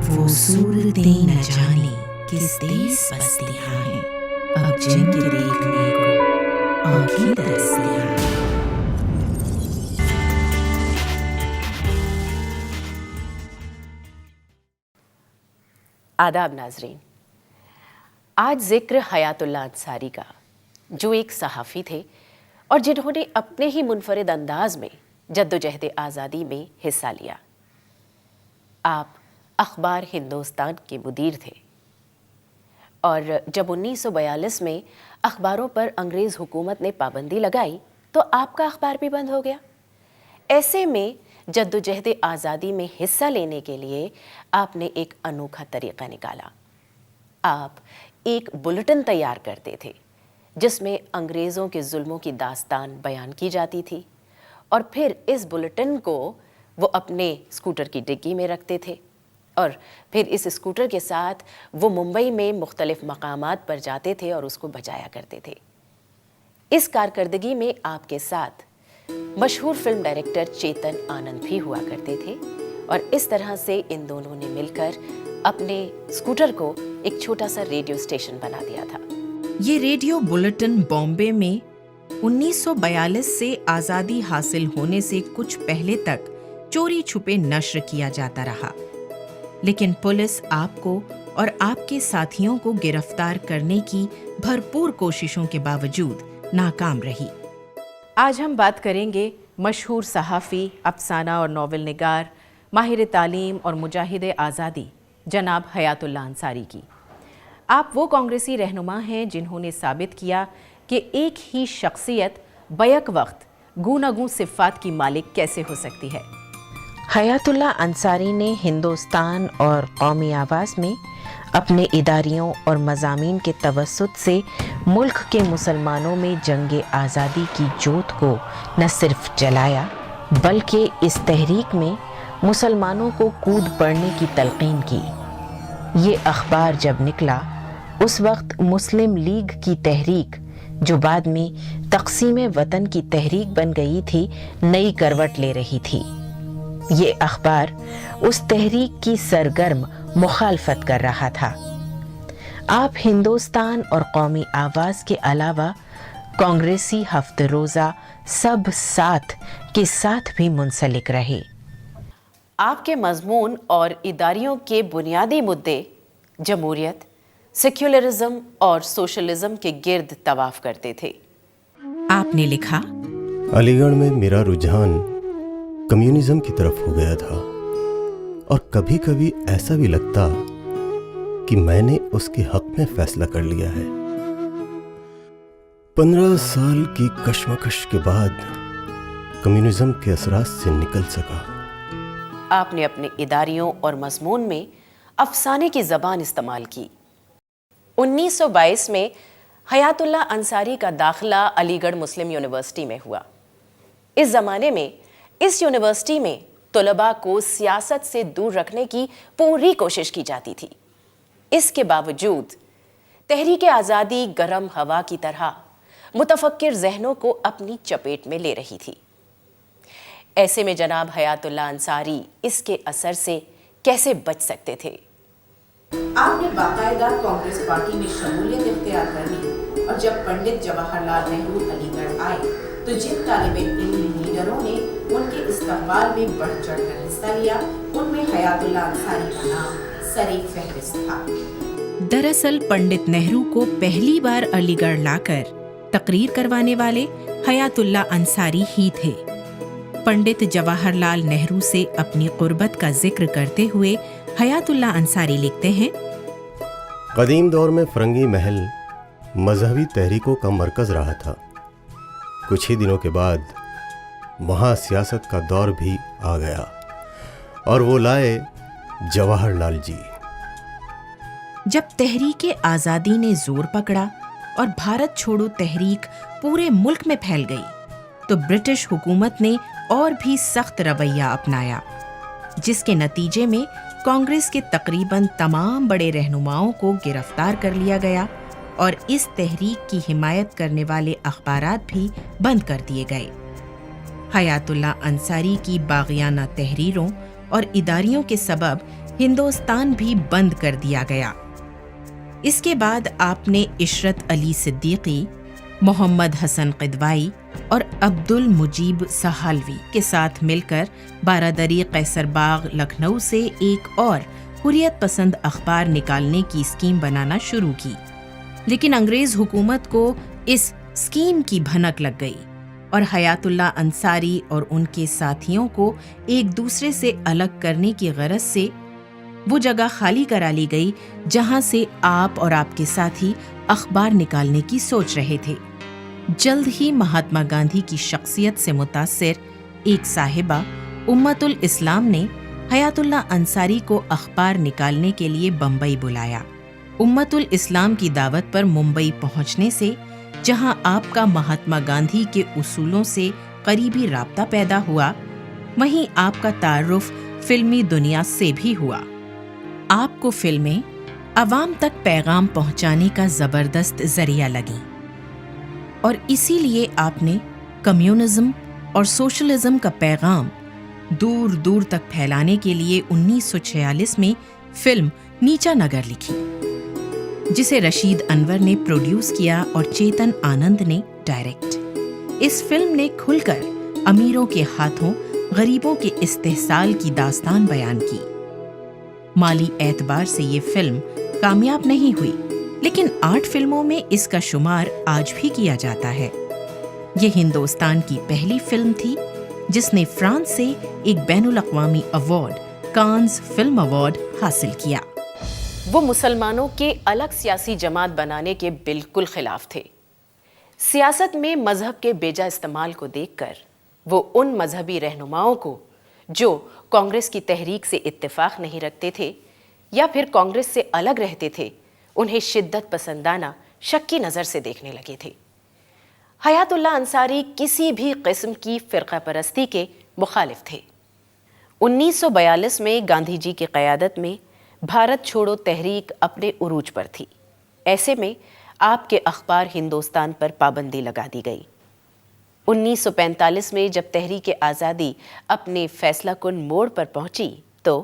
وہ صورتیں نہ جانے کس دیس بستیاں ہیں، اب جن کے دیکھنے کو آنکھیں ترسیاں ہیں۔ آداب ناظرین، آج ذکر حیات اللہ انصاری کا، جو ایک صحافی تھے اور جنہوں نے اپنے ہی منفرد انداز میں جدوجہد آزادی میں حصہ لیا۔ آپ اخبار ہندوستان کے مدیر تھے اور جب 1942 میں اخباروں پر انگریز حکومت نے پابندی لگائی تو آپ کا اخبار بھی بند ہو گیا۔ ایسے میں جدوجہد آزادی میں حصہ لینے کے لیے آپ نے ایک انوکھا طریقہ نکالا۔ آپ ایک بلیٹن تیار کرتے تھے جس میں انگریزوں کے ظلموں کی داستان بیان کی جاتی تھی، اور پھر اس بلیٹن کو وہ اپنے اسکوٹر کی ڈگی میں رکھتے تھے، اور پھر اس اسکوٹر کے ساتھ وہ ممبئی میں مختلف مقامات پر جاتے تھے اور اس کو بجایا کرتے تھے۔ اس کارکردگی میں آپ کے ساتھ مشہور فلم ڈائریکٹر چیتن آنند بھی ہوا کرتے تھے، اور اس طرح سے ان دونوں نے مل کر اپنے اسکوٹر کو ایک چھوٹا سا ریڈیو اسٹیشن بنا دیا تھا۔ یہ ریڈیو بلیٹن بامبے میں 1942 سے آزادی حاصل ہونے سے کچھ پہلے تک چوری چھپے نشر کیا جاتا رہا، لیکن پولیس آپ کو اور آپ کے ساتھیوں کو گرفتار کرنے کی بھرپور کوششوں کے باوجود ناکام رہی۔ آج ہم بات کریں گے مشہور صحافی، افسانہ اور ناول نگار، ماہر تعلیم اور مجاہد آزادی جناب حیات اللہ انصاری کی۔ آپ وہ کانگریسی رہنما ہیں جنہوں نے ثابت کیا کہ ایک ہی شخصیت بیک وقت گوناگوں صفات کی مالک کیسے ہو سکتی ہے۔ حیات اللہ انصاری نے ہندوستان اور قومی آواز میں اپنے اداریوں اور مضامین کے توسط سے ملک کے مسلمانوں میں جنگ آزادی کی جوت کو نہ صرف جلایا بلکہ اس تحریک میں مسلمانوں کو کود پڑنے کی تلقین کی۔ یہ اخبار جب نکلا اس وقت مسلم لیگ کی تحریک، جو بعد میں تقسیم وطن کی تحریک بن گئی تھی، نئی کروٹ لے رہی تھی۔ یہ اخبار اس تحریک کی سرگرم مخالفت کر رہا تھا۔ آپ ہندوستان اور قومی آواز کے علاوہ کانگریسی ہفتہ روزہ سب ساتھ کے ساتھ بھی منسلک رہے۔ آپ کے مضمون اور اداریوں کے بنیادی مدعے جمہوریت، سیکولرزم اور سوشلزم کے گرد طواف کرتے تھے۔ آپ نے لکھا، علی گڑھ میں میرا رجحان کمیونزم کی طرف ہو گیا تھا، اور کبھی کبھی ایسا بھی لگتا کہ میں نے اس کے حق میں فیصلہ کر لیا ہے۔ 15 سال کی کشمکش کے بعد کمیونزم کے اثرات سے نکل سکا۔ آپ نے اپنے اداریوں اور مضمون میں افسانے کی زبان استعمال کی۔ 1922 میں حیات اللہ انصاری کا داخلہ علی گڑھ مسلم یونیورسٹی میں ہوا۔ اس زمانے میں اس یونیورسٹی میں طلباء کو سیاست سے دور رکھنے کی پوری کوشش کی جاتی تھی۔ اس کے باوجود تحریک آزادی گرم ہوا کی طرح متفکر ذہنوں کو اپنی چپیٹ میں لے رہی تھی۔ ایسے میں جناب حیات اللہ انصاری اس کے اثر سے کیسے بچ سکتے تھے؟ آپ نے باقاعدہ کانگریس پارٹی میں شمولیت اختیار کر لی، اور جب پنڈت جواہر لال نہرو علی گڑھ آئے تو جن طالب علم لیڈروں نے ان کے استقبال میں بڑھ چڑھ کر حصہ لیا، ان میں حیات اللہ انصاری کا نام سر فہرست تھا۔ دراصل پنڈت نہرو کو پہلی بار علی گڑھ لا کر تقریر کروانے والے حیات اللہ انصاری ہی تھے۔ پنڈت جواہر لال نہرو سے اپنی قربت کا ذکر کرتے ہوئے حیات اللہ انصاری لکھتے ہیں، قدیم دور میں فرنگی محل مذہبی تحریکوں کا مرکز رہا تھا۔ کچھ ہی دنوں کے بعد وہاں سیاست کا دور بھی آ گیا، اور وہ لائے جواہر لال جی۔ جب تحریک آزادی نے زور پکڑا اور بھارت چھوڑو تحریک پورے ملک میں پھیل گئی تو برٹش حکومت نے اور بھی سخت رویہ اپنایا، جس کے نتیجے میں کانگریس کے تقریباً تمام بڑے رہنماؤں کو گرفتار کر لیا گیا، اور اس تحریک کی حمایت کرنے والے اخبارات بھی بند کر دیے گئے۔ حیات اللہ انصاری کی باغیانہ تحریروں اور اداریوں کے سبب हिंदुस्तान भी बंद कर दिया गया। इसके बाद आपने इशरत अली सिद्दीकी, मोहम्मद हसन क़िदवाई और अब्दुल मुजीब सहालवी के साथ मिलकर बारादरी कैसरबाग लखनऊ से एक और हुर्रियत पसंद अखबार निकालने की स्कीम बनाना शुरू की। लेकिन अंग्रेज हुकूमत को इस स्कीम की भनक लग गई और हयातुल्लाह अंसारी और उनके साथियों को एक दूसरे से अलग करने की गरज से वो जगह खाली करा ली गई जहां से आप और आपके साथी अखबार निकालने की सोच रहे थे। जल्द ही महात्मा गांधी की शख्सियत से मुतासिर एक साहिबा उम्मतुल इस्लाम ने हयातुल्लाह अंसारी को अखबार निकालने के लिए बम्बई बुलाया। उम्मतुल इस्लाम की दावत पर मुंबई पहुंचने से जहां आपका महात्मा गांधी के उसूलों से करीबी राब्ता पैदा हुआ, वहीं आपका तारुफ फिल्मी दुनिया से भी हुआ। आपको फिल्में अवाम तक पैगाम पहुंचाने का जबरदस्त जरिया लगी और इसीलिए आपने कम्युनिज्म और सोशलिज्म का पैगाम दूर दूर तक फैलाने के लिए 1946 में फिल्म नीचा नगर लिखी, जिसे रशीद अनवर ने प्रोड्यूस किया और चेतन आनंद ने डायरेक्ट। इस फिल्म ने खुलकर अमीरों के हाथों गरीबों के इस्तेहसाल की दास्तान बयान की। माली एतबार से ये फिल्म कामयाब नहीं हुई, लेकिन 8 फिल्मों में इसका शुमार आज भी किया जाता है। ये हिंदुस्तान की पहली फिल्म थी जिसने फ्रांस से एक बैनुल अक़वामी अवार्ड, कान्स फिल्म अवार्ड हासिल किया। वो मुसलमानों के अलग सियासी जमात बनाने के बिल्कुल खिलाफ थे। सियासत में मजहब के बेजा इस्तेमाल को देखकर वो उन मजहबी रहनुमाओं को जो कांग्रेस की तहरीक से इत्तेफाक नहीं रखते थे या फिर कांग्रेस से अलग रहते थे, उन्हें शिद्दत पसंदाना शक की नज़र से देखने लगे थे। हयातुल्लाह अंसारी किसी भी किस्म की फ़िरका परस्ती के मुखालिफ थे। 1942 में गांधी जी की क़यादत में भारत छोड़ो तहरीक अपने उरूज पर थी। ऐसे में आपके अखबार हिंदुस्तान पर पाबंदी लगा दी गई। 1945 में जब तहरीक आज़ादी अपने फैसला कुन मोड़ पर पहुंची तो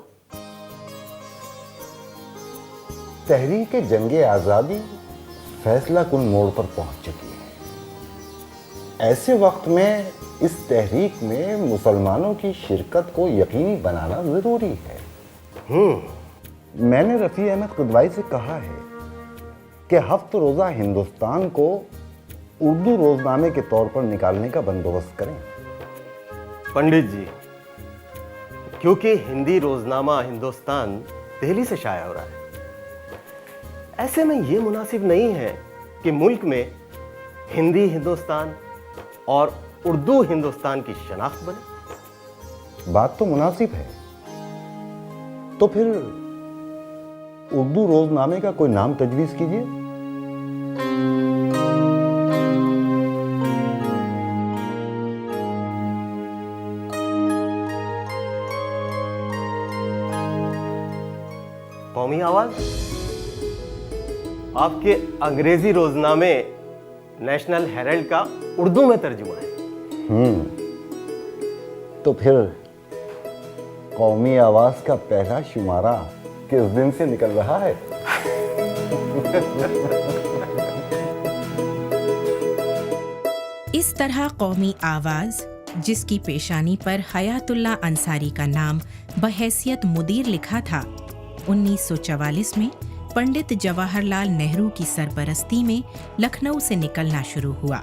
तहरीक जंगे आज़ादी फैसला कुन मोड़ पर पहुंच चुकी है। ऐसे वक्त में इस तहरीक में मुसलमानों की शिरकत को यकीनी बनाना ज़रूरी है। मैंने रफ़ी अहमद क़िदवाई से कहा है कि हफ्त रोज़ा हिंदुस्तान को उर्दू रोज़नामे के तौर पर निकालने का बंदोबस्त करें। पंडित जी, क्योंकि हिंदी रोजनामा हिंदुस्तान दिल्ली से शाया हो रहा है, ऐसे में ये मुनासिब नहीं है कि मुल्क में हिंदी हिंदुस्तान और उर्दू हिंदुस्तान की शनाख्त बने। बात तो मुनासिब है, तो फिर उर्दू रोज़नामे का कोई नाम तजवीज़ कीजिए। कौमी आवाज। आपके अंग्रेजी रोजनामे नेशनल हेरल्ड का उर्दू में तर्जुमा है। तो फिर कौमी आवाज का पहला शुमारा किस दिन से निकल रहा है? इस तरह कौमी आवाज, जिसकी पेशानी पर हयातुल्लाह अंसारी का नाम बहैसियत मुदीर लिखा था, 1944 में पंडित जवाहरलाल नेहरू की सरपरस्ती में लखनऊ से निकलना शुरू हुआ।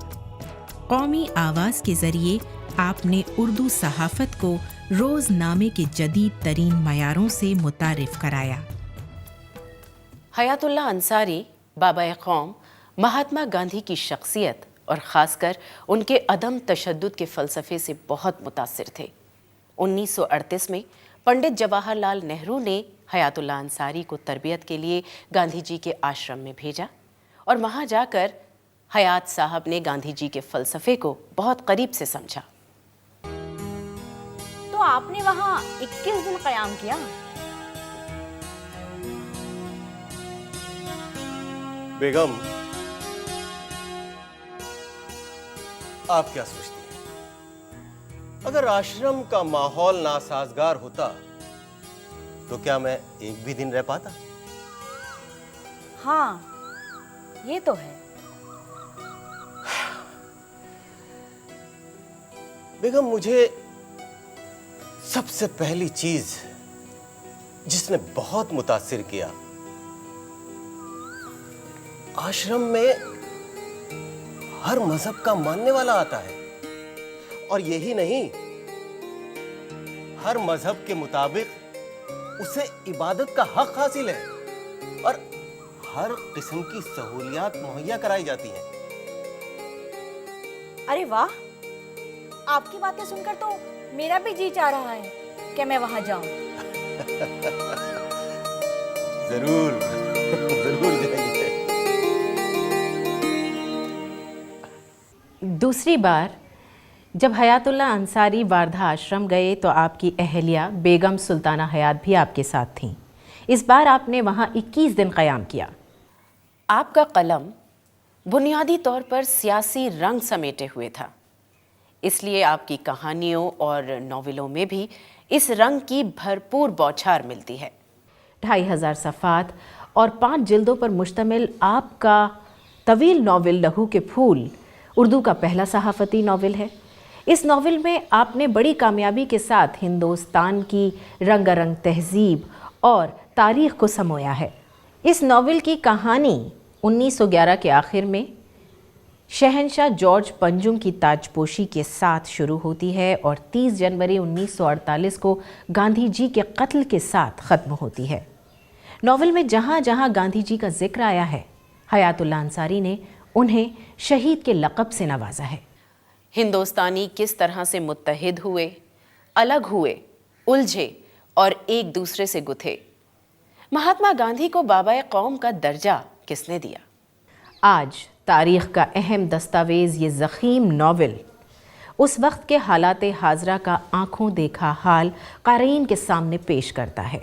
कौमी आवाज के जरिए आपने उर्दू सहाफत को रोजनामे के जदीद तरीन मयारों से मुतारिफ कराया। हयातुल्लाह अंसारी बाबा कौम महात्मा गांधी की शख्सियत और ख़ासकर उनके अदम तशद्दुद के फ़लसफ़े से बहुत मुतासिर थे। 1938 में पंडित जवाहरलाल नेहरू ने हयातुल्लाह अंसारी को तरबियत के लिए गांधी जी के आश्रम में भेजा और वहाँ जाकर हयात साहब ने गांधी जी के फ़लसफ़े को बहुत करीब से समझा। तो आपने वहाँ 21 दिन क़याम किया? बेगम, आप क्या सोचती हैं? अगर आश्रम का माहौल नासाजगार होता तो क्या मैं एक भी दिन रह पाता? हाँ, ये तो है। बेगम, मुझे सबसे पहली चीज जिसने बहुत मुतासिर किया, आश्रम में हर मजहब का मानने वाला आता है, और यही नहीं, हर मजहब के मुताबिक उसे इबादत का हक हासिल है और हर किस्म की सहूलियात मुहैया कराई जाती हैं। अरे वाह, आपकी बातें सुनकर तो मेरा भी जी चाह रहा है कि मैं वहां जाऊं। जरूर जरूर जाएंगे। दूसरी बार जब हयातुल्ला अंसारी वारधा आश्रम गए तो आपकी अहलिया बेगम सुल्ताना हयात भी आपके साथ थीं। इस बार आपने वहाँ 21 दिन क़याम किया। आपका कलम बुनियादी तौर पर सियासी रंग समेटे हुए था, इसलिए आपकी कहानियों और नॉवेलों में भी इस रंग की भरपूर बौछार मिलती है। 2500 सफ़ात और 5 जिल्दों पर मुश्तमिल आपका तवील नॉवेल लहू के फूल उर्दू का पहला सहाफ़ती नॉवेल है। इस नॉवेल में आपने बड़ी कामयाबी के साथ हिंदुस्तान की रंगारंग तहज़ीब और तारीख़ को समोया है। इस नॉवेल की कहानी 1911 के आखिर में शहंशाह जॉर्ज पंजुम की ताजपोशी के साथ शुरू होती है और 30 जनवरी 1948 को गांधी जी के कत्ल के साथ ख़त्म होती है। नॉवेल में जहाँ जहाँ गांधी जी का जिक्र आया है, हयातुल्ला अंसारी ने उन्हें शहीद के लक़ब से नवाजा है। हिंदुस्तानी किस तरह से मुत्तहिद हुए, अलग हुए, उलझे और एक दूसरे से गुथे। महात्मा गांधी को बाबाए कौम का दर्जा किसने दिया? आज तारीख़ का अहम दस्तावेज़ ये ज़ख़ीम नॉवेल उस वक्त के हालात हाज़रा का आँखों देखा हाल क़ारीन के सामने पेश करता है।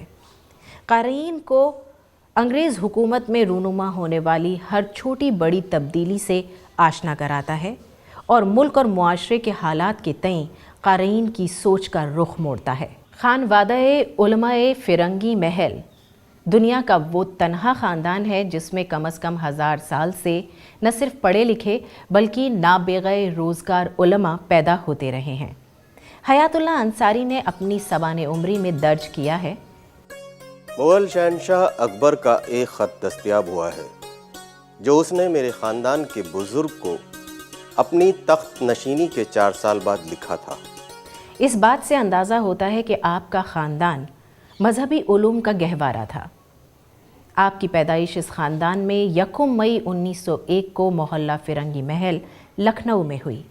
क़ारीन को अंग्रेज़ हुकूमत में रूनुमा होने वाली हर छोटी बड़ी तब्दीली से आशना कराता है और मुल्क और मुआशरे के हालात के तय क़ारीन की सोच का रुख मोड़ता है। खानवादा-ए उलमा-ए फ़िरंगी महल दुनिया का वो तन्हा ख़ानदान है जिसमें कम अज़ कम 1000 साल से न सिर्फ पढ़े लिखे बल्कि नाबेग़े रोज़गार उलमा पैदा होते रहे हैं। हयातुल्ला अंसारी ने अपनी सवाने उम्री में दर्ज किया है, मुग़ल शहंशाह अकबर का एक ख़त दस्तयाब हुआ है जो उसने मेरे ख़ानदान के बुज़ुर्ग को अपनी तख्त नशीनी के 4 साल बाद लिखा था। इस बात से अंदाज़ा होता है कि आपका ख़ानदान मजहबी उलूम का गहवारा था। आपकी पैदाइश इस ख़ानदान में 1 मई 1901 को मोहल्ला फ़िरंगी महल लखनऊ में हुई।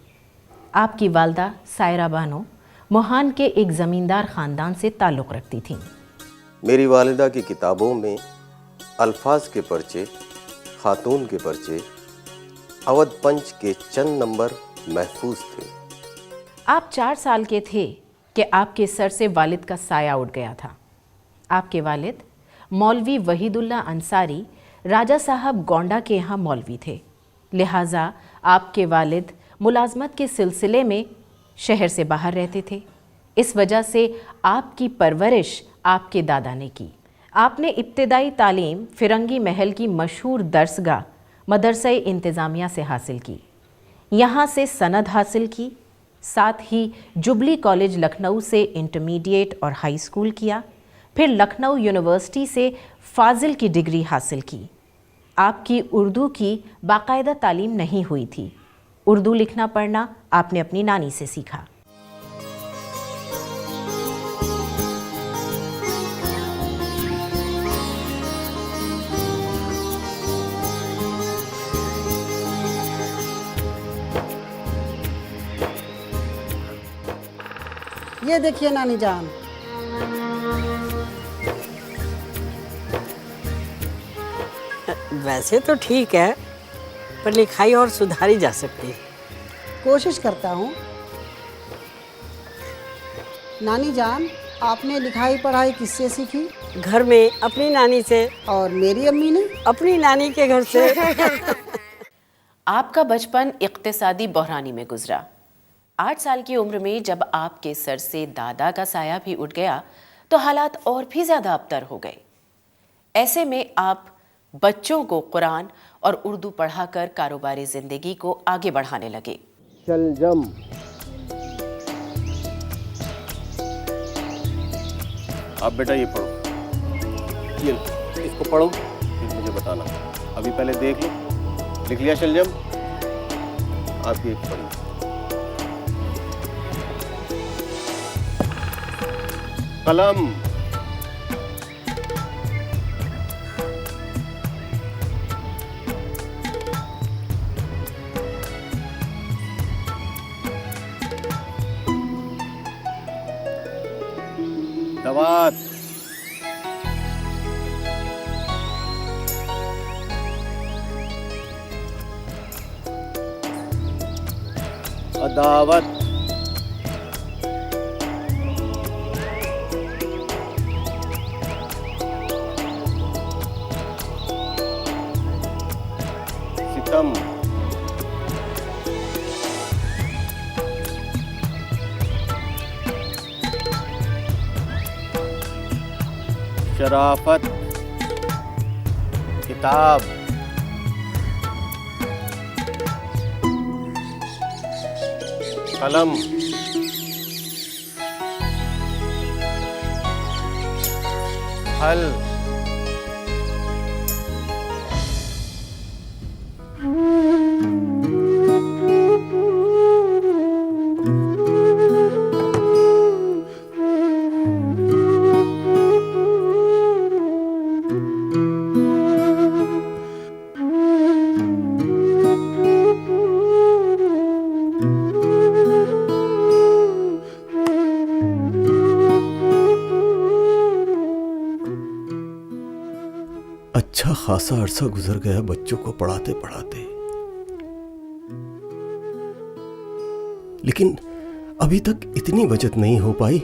आपकी वालदा सायरा बानो मोहान के एक ज़मींदार ख़ानदान से ताल्लुक़ रखती थीं। मेरी वालिदा की किताबों में अल्फाज के पर्चे, खातून के पर्चे, अवध पंच के चंद नंबर महफूज थे। आप 4 साल के थे कि आपके सर से वालिद का साया उठ गया था। आपके वालिद मौलवी वहीदुल्ला अंसारी राजा साहब गोंडा के यहाँ मौलवी थे, लिहाजा आपके वालिद मुलाजमत के सिलसिले में शहर से बाहर रहते थे। इस वजह से आपकी परवरिश आपके दादा ने की। आपने इब्तिदाई तालीम फ़िरंगी महल की मशहूर दर्सगाह मदरसा-ए इंतज़ामिया से हासिल की। यहाँ से सनद हासिल की, साथ ही जुबली कॉलेज लखनऊ से इंटरमीडिएट और हाई स्कूल किया, फिर लखनऊ यूनिवर्सिटी से फ़ाज़िल की डिग्री हासिल की। आपकी उर्दू की बाकायदा तालीम नहीं हुई थी। उर्दू लिखना पढ़ना आपने अपनी नानी से सीखा। ये देखिए नानी जान, वैसे तो ठीक है, पर लिखाई और सुधारी जा सकती है। कोशिश करता हूँ। नानी जान, आपने लिखाई पढ़ाई किससे सीखी? घर में अपनी नानी से और मेरी अम्मी ने? अपनी नानी के घर से। आपका बचपन इक्तिसादी बहरानी में गुजरा। 8 साल की उम्र में जब आपके सर से दादा का साया भी उठ गया تو حالات اور بھی زیادہ ابتر ہو گئے۔ ایسے میں آپ بچوں کو قرآن اور اردو پڑھا کر کاروباری زندگی کو آگے بڑھانے لگے۔ شلجم، آپ بیٹا یہ پڑھو، یہ اس کو پڑھو پھر مجھے بتانا۔ ابھی پہلے دیکھ لو، لکھ لیا شلجم؟ آپ یہ پڑھو۔ قلم، دوات، عداوت، ستم، شرافت، کتاب، قلم، حل، اچھا خاصا عرصہ گزر گیا بچوں کو پڑھاتے پڑھاتے، لیکن ابھی تک اتنی بچت نہیں ہو پائی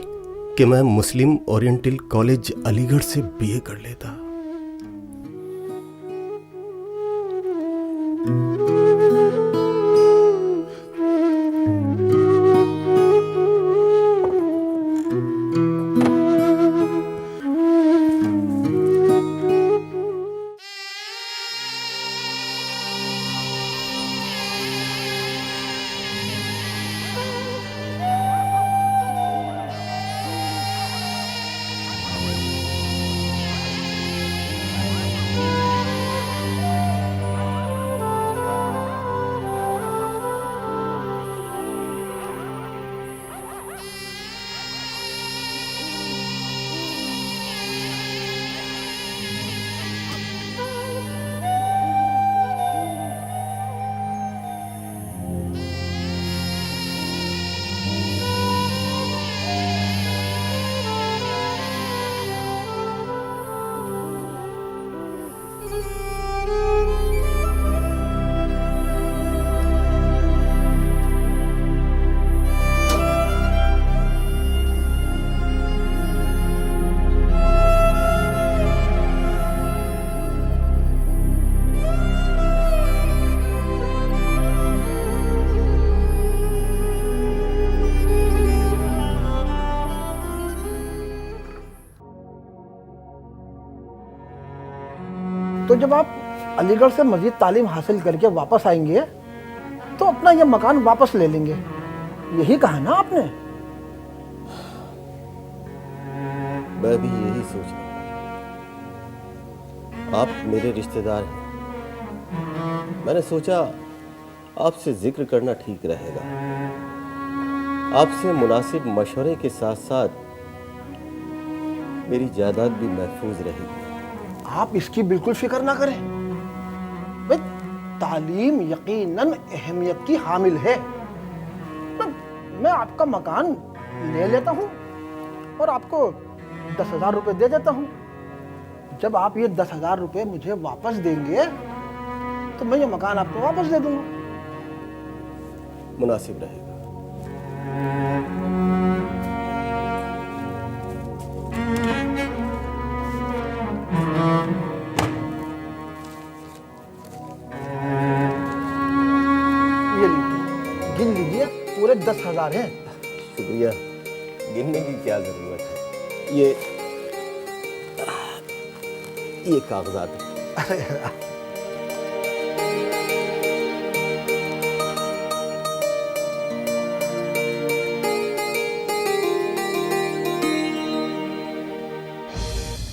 کہ میں مسلم اورینٹل کالج علی گڑھ سے BA کر لیتا۔ تو جب آپ علی گڑھ سے مزید تعلیم حاصل کر کے واپس آئیں گے تو اپنا یہ مکان واپس لے لیں گے، یہی کہا نا آپ نے؟ میں بھی یہی سوچ رہا ہوں۔ آپ میرے رشتہ دار ہیں، میں نے سوچا آپ سے ذکر کرنا ٹھیک رہے گا۔ آپ سے مناسب مشورے کے ساتھ ساتھ میری جائیداد بھی محفوظ رہے گی۔ آپ اس کی بالکل فکر نہ کریں، تعلیم یقیناً اہمیت کی حامل ہے۔ میں آپ کا مکان لے لیتا ہوں اور آپ کو 10,000 روپے دے دیتا ہوں۔ جب آپ یہ 10,000 روپے مجھے واپس دیں گے تو میں یہ مکان آپ کو واپس دے دوں گا۔ مناسب رہے گا۔ یہ لیجیے، گن لیجیے، پورے 10,000 ہیں۔ شکریہ، گننے کی کیا ضرورت ہے، یہ ये कागजात हैं।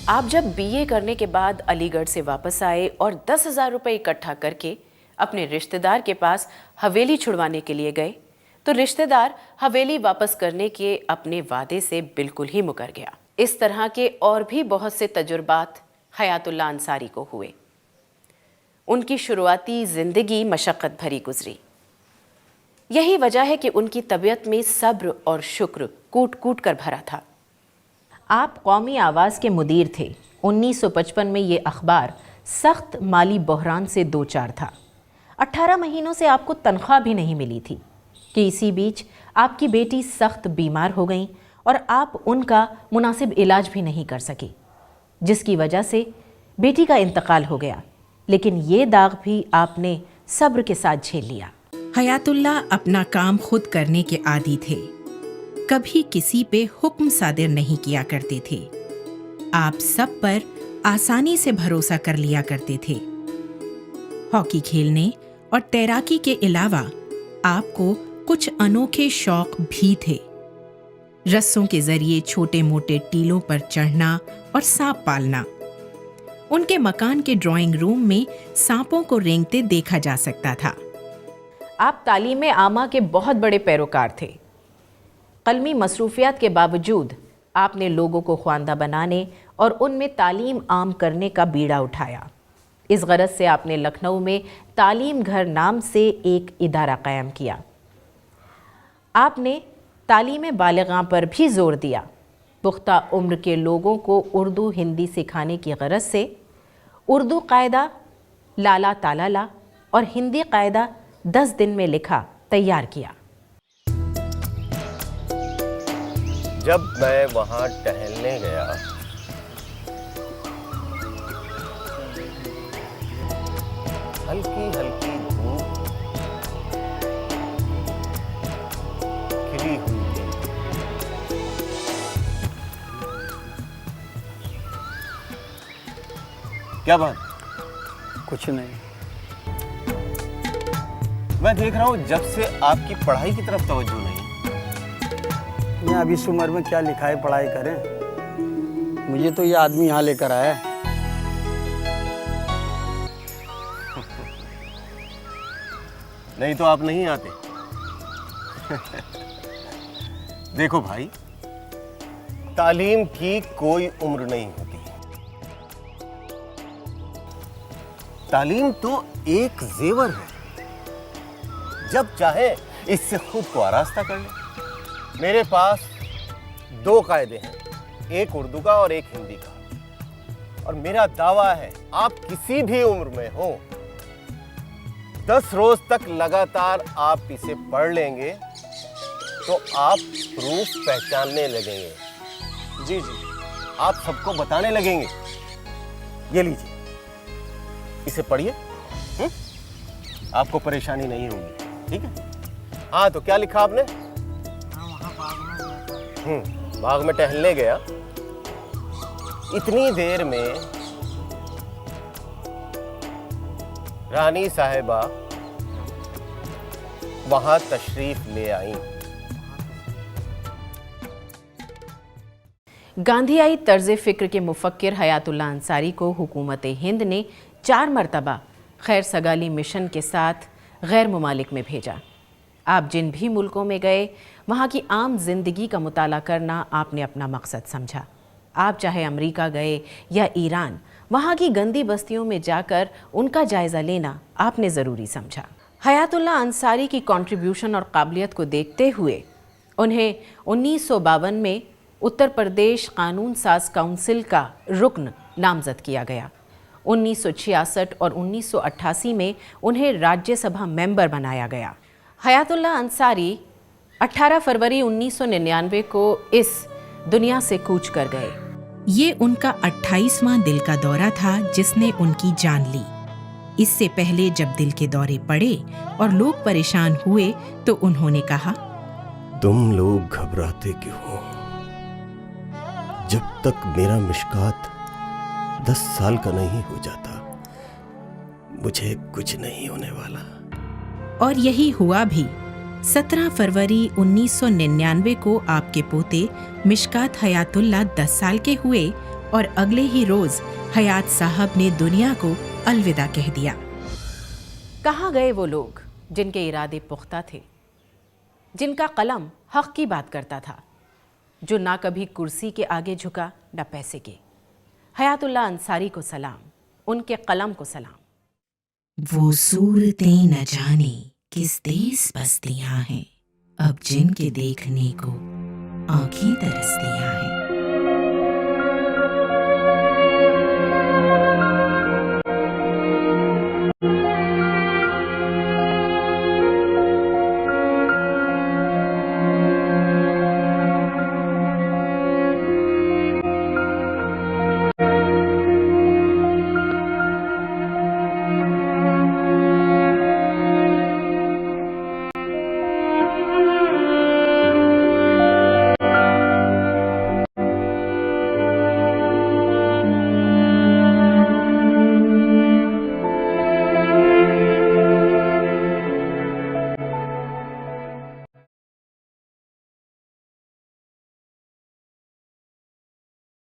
आप जब बीए करने के बाद अलीगढ़ से वापस आए और 10,000 रुपए इकट्ठा करके अपने रिश्तेदार के पास हवेली छुड़वाने के लिए गए तो रिश्तेदार हवेली वापस करने के अपने वादे से बिल्कुल ही मुकर गया। इस तरह के और भी बहुत से तजुर्बात हयातुल्लाह अंसारी को हुए। उनकी शुरुआती जिंदगी मशक्क़त भरी गुजरी। यही वजह है कि उनकी तबीयत में सब्र और शुक्र कूट कूट कर भरा था। आप कौमी आवाज़ के मुदीर थे। 1955 में ये अखबार सख्त माली बहरान से दो चार था। 18 महीनों से आपको तनख्वाह भी नहीं मिली थी कि इसी बीच आपकी बेटी सख्त बीमार हो गई और आप उनका मुनासिब इलाज भी नहीं कर सके, जिसकी वजह से बेटी का इंतकाल हो गया। लेकिन ये दाग भी आपने सब्र के साथ झेल लिया। हयातुल्लाह अपना काम खुद करने के आदी थे। कभी किसी पे हुक्म सादिर नहीं किया करते थे। आप सब पर आसानी से भरोसा कर लिया करते थे। हॉकी खेलने और तैराकी के अलावा आपको कुछ अनोखे शौक भी थे। रस्सों के जरिए छोटे मोटे टीलों पर चढ़ना और सांप पालना। उनके मकान के ड्राइंग रूम में सांपों को रेंगते देखा जा सकता था। आप तालीम आमा के बहुत बड़े पैरोकार थे। कलमी मसरूफियात के बावजूद आपने लोगों को ख्वांदा बनाने और उनमें तालीम आम करने का बीड़ा उठाया। इस गरज से आपने लखनऊ में तालीम घर नाम से एक इदारा कायम किया। आपने तालीम बालिगां पर भी जोर दिया। पुख्ता उम्र के लोगों को उर्दू हिंदी सिखाने की गरज से उर्दू कायदा लाला तालाला और हिंदी कायदा 10 दिन में लिखा तैयार किया। जब मैं वहां टहलने गया हल्की हल्की धूप खिली हुई थी। क्या बात? कुछ नहीं। मैं देख रहा हूं जब से आपकी पढ़ाई की तरफ तवज्जो नहीं। मैं अभी इस उम्र में क्या लिखाई पढ़ाई करें, मुझे तो ये आदमी यहाँ लेकर आया है। नहीं तो आप नहीं आते। देखो भाई, तालीम की कोई उम्र नहीं होती। तालीम तो एक जेवर है, जब चाहे इससे खुद को आरास्ता कर ले। मेरे पास 2 कायदे हैं, एक उर्दू का और एक हिंदी का, और मेरा दावा है आप किसी भी उम्र में हो 10 रोज तक लगातार आप इसे पढ़ लेंगे तो आप प्रूफ पहचानने लगेंगे। जी जी, आप सबको बताने लगेंगे। ये लीजिए, इसे पढ़िए, आपको परेशानी नहीं होगी। ठीक है? हाँ, तो क्या लिखा आपने? बाग में टहलने गया, इतनी देर में रानी साहिबा वहां तशरीफ ले आई। गांधीयाई तर्ज फ़िक्र के मुफक्किर हयातुल्लाह अंसारी को हुकूमत हिंद ने 4 मरतबा खैर सगाली मिशन के साथ गैर मुमालिक में भेजा। आप जिन भी मुल्कों में गए, वहाँ की आम जिंदगी का मुताला करना आपने अपना मकसद समझा। आप चाहे अमेरिका गए या ईरान, वहाँ की गंदी बस्तियों में जाकर उनका जायज़ा लेना आपने ज़रूरी समझा। हयातुल्लाह अंसारी की कंट्रीब्यूशन और काबिलियत को देखते हुए उन्हें 1952 में उत्तर प्रदेश कानून साज काउंसिल का रुकन नामजद किया गया। 1966 और 1988 में उन्हें राज्यसभा मेंबर बनाया गया। हयातुल्लाह अंसारी 18 फरवरी 1999 को इस दुनिया से कूच कर गए। ये उनका 28वां दिल का दौरा था जिसने उनकी जान ली। इससे पहले जब दिल के दौरे पड़े और लोग परेशान हुए तो उन्होंने कहा, तुम लोग घबराते क्यों हो? जब तक मेरा मिशकात 10 साल का नहीं हो जाता, मुझे कुछ नहीं होने वाला। और यही हुआ भी। 17 फरवरी 1999 को आपके पोते मिशकात हयातुल्लाह 10 साल के हुए और अगले ही रोज हयात साहब ने दुनिया को अलविदा कह दिया। कहाँ गए वो लोग जिनके इरादे पुख्ता थे, जिनका कलम हक की बात करता था, जो ना कभी कुर्सी के आगे झुका न पैसे के। हयातुल्लाह अंसारी को सलाम, उनके कलम को सलाम। वो सूरतें न जाने किस देश बसतियां हैं, अब जिनके देखने को आंखें तरसतियां हैं।